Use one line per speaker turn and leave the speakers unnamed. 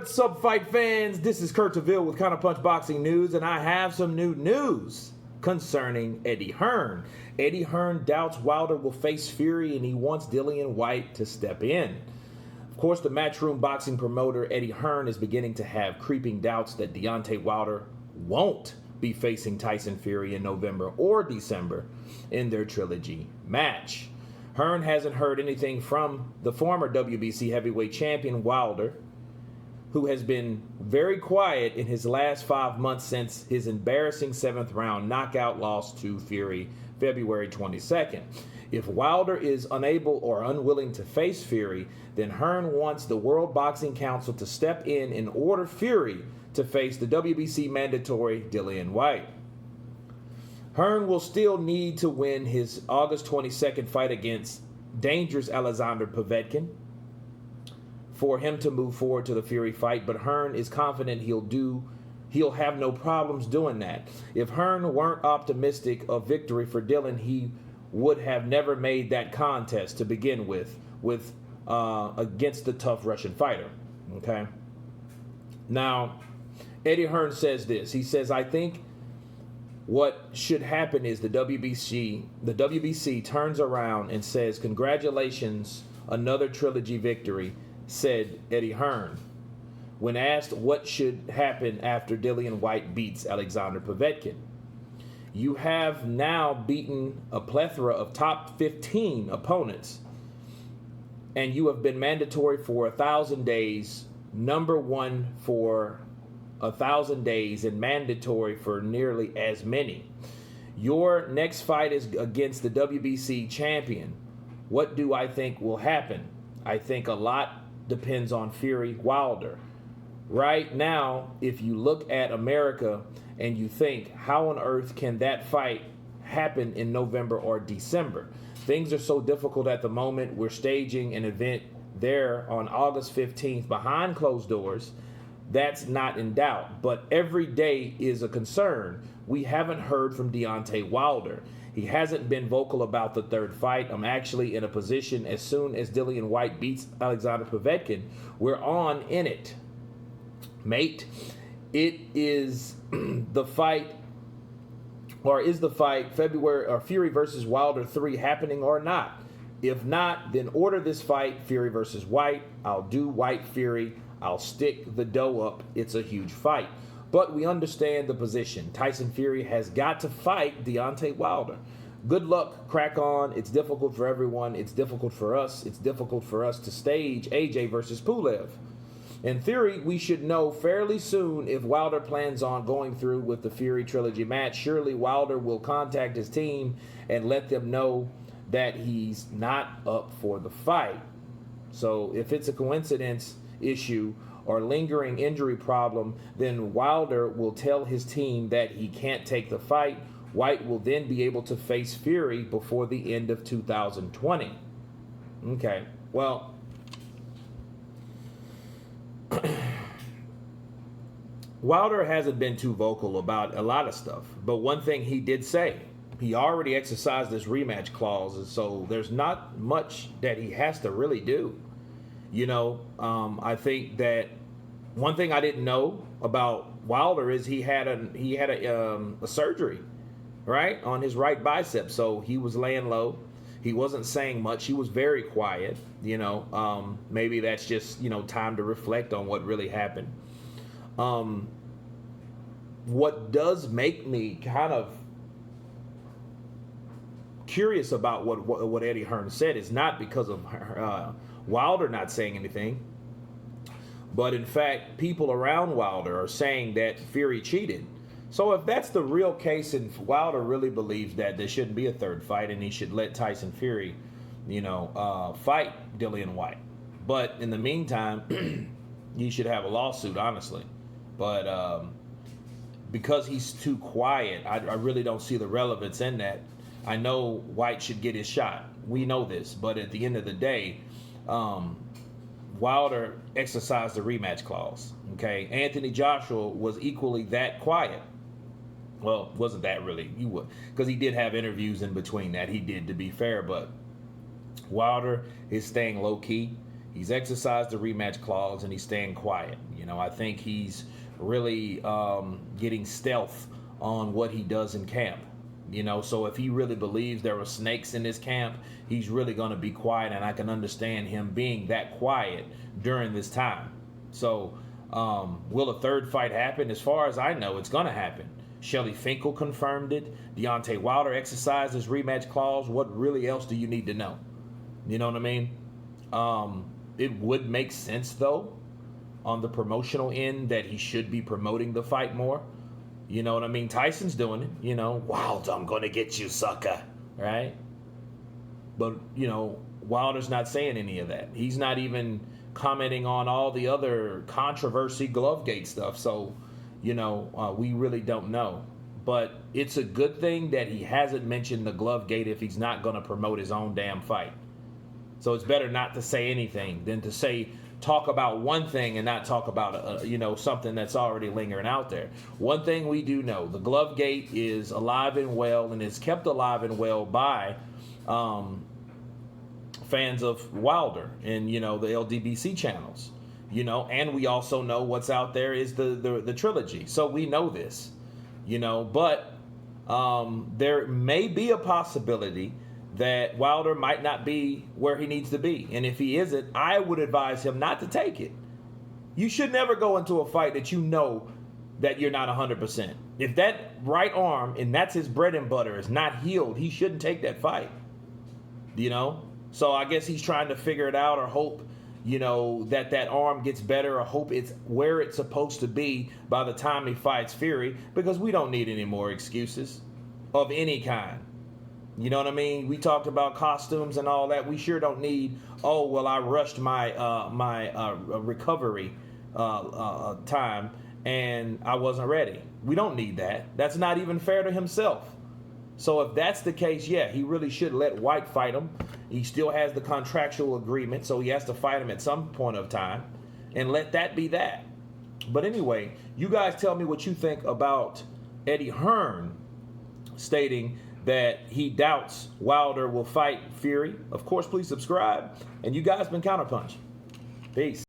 What's up, fight fans? This is Kurt DeVille with Counterpunch Boxing News, and I have some new news concerning Eddie Hearn. Eddie Hearn doubts Wilder will face Fury, and he wants Dillian Whyte to step in. Of course, the Matroom boxing promoter Eddie Hearn is beginning to have creeping doubts that Deontay Wilder won't be facing Tyson Fury in November or December in their Trilogy match. Hearn hasn't heard anything from the former WBC heavyweight champion Wilder, who has been very quiet in his last 5 months since his embarrassing 7th round knockout loss to Fury February 22nd. If Wilder is unable or unwilling to face Fury, then Hearn wants the World Boxing Council to step in and order Fury to face the WBC mandatory Dillian Whyte. Hearn will still need to win his August 22nd fight against dangerous Alexander Povetkin for him to move forward to the Fury fight, but Hearn is confident he'll have no problems doing that. If Hearn weren't optimistic of victory for Dillian, he would have never made that contest to begin with against the tough Russian fighter. Okay. Now, Eddie Hearn says this. He says, "I think what should happen is the WBC turns around and says, 'Congratulations, another Trilogy victory,'" said Eddie Hearn. When asked what should happen after Dillian Whyte beats Alexander Povetkin. "You have now beaten a plethora of top 15 opponents, and you have been mandatory for 1,000 days, number one for 1,000 days, and mandatory for nearly as many. Your next fight is against the WBC champion. What do I think will happen? I think a lot depends on Fury Wilder. Right now, if you look at America and you think, how on earth can that fight happen in November or December? Things are so difficult at the moment. We're staging an event there on August 15th behind closed doors. That's not in doubt, but every day is a concern. We haven't heard from Deontay Wilder. He hasn't been vocal about the third fight. I'm actually in a position as soon as Dillian Whyte beats Alexander Povetkin, we're on in it. Mate, it is the fight, or is the fight February or Fury versus Wilder 3 happening or not? If not, then order this fight, Fury versus Whyte. I'll do Whyte Fury. I'll stick the dough up. It's a huge fight. But we understand the position. Tyson Fury has got to fight Deontay Wilder. Good luck, crack on. It's difficult for everyone. It's difficult for us. It's difficult for us to stage AJ versus Pulev. In theory, we should know fairly soon if Wilder plans on going through with the Fury Trilogy match. Surely Wilder will contact his team and let them know that he's not up for the fight. So if it's a coincidence issue or lingering injury problem, then Wilder will tell his team that he can't take the fight. Whyte will then be able to face Fury before the end of 2020. Okay, well, Wilder hasn't been too vocal about a lot of stuff, but one thing he did say, he already exercised this rematch clause, and so there's not much that he has to really do. You know, I think that one thing I didn't know about Wilder is he had a surgery, right, on his right bicep. So he was laying low. He wasn't saying much. He was very quiet. You know, maybe that's just, time to reflect on what really happened. What does make me kind of curious about what Eddie Hearn said is not because of Wilder not saying anything, but in fact, people around Wilder are saying that Fury cheated. So if that's the real case, and Wilder really believes that there shouldn't be a third fight and he should let Tyson Fury, fight Dillian Whyte. But in the meantime, he should have a lawsuit, honestly. But because he's too quiet, I really don't see the relevance in that. I know Whyte should get his shot. We know this. But at the end of the day, Wilder exercised the rematch clause. Okay, Anthony Joshua was equally that quiet. Well, wasn't that really? You would, because he did have interviews in between that. He did, to be fair, but Wilder is staying low key. He's exercised the rematch clause and he's staying quiet. You know, I think he's really getting stealth on what he does in camp. You know, so if he really believes there were snakes in his camp, he's really going to be quiet, and I can understand him being that quiet during this time. So, will a third fight happen? As far as I know, it's going to happen. Shelly Finkel confirmed it. Deontay Wilder exercised his rematch clause. What really else do you need to know? You know what I mean? It would make sense, though, on the promotional end that he should be promoting the fight more. You know what I mean? Tyson's doing it, you know. Wilder, I'm going to get you, sucker. Right? But, you know, Wilder's not saying any of that. He's not even commenting on all the other controversy Glovegate stuff. So, you know, we really don't know. But it's a good thing that he hasn't mentioned the Glovegate if he's not going to promote his own damn fight. So it's better not to say anything than to talk about one thing and not talk about, you know, something that's already lingering out there. One thing we do know, the Glovegate is alive and well, and is kept alive and well by fans of Wilder and, you know, the LDBC channels, you know, and we also know what's out there is the trilogy. So we know this, you know, but there may be a possibility that Wilder might not be where he needs to be. And if he isn't, I would advise him not to take it. You should never go into a fight that you know that you're not 100%. If that right arm, and that's his bread and butter, is not healed, he shouldn't take that fight. You know? So I guess he's trying to figure it out, or hope, you know, that arm gets better, or hope it's where it's supposed to be by the time he fights Fury, because we don't need any more excuses of any kind. You know what I mean? We talked about costumes and all that. We sure don't need, oh, well, I rushed my recovery time and I wasn't ready. We don't need that. That's not even fair to himself. So if that's the case, yeah, he really should let White fight him. He still has the contractual agreement, so he has to fight him at some point of time, and let that be that. But anyway, you guys tell me what you think about Eddie Hearn stating that he doubts Wilder will fight Fury. Of course, please subscribe. And you guys been Counterpunch. Peace.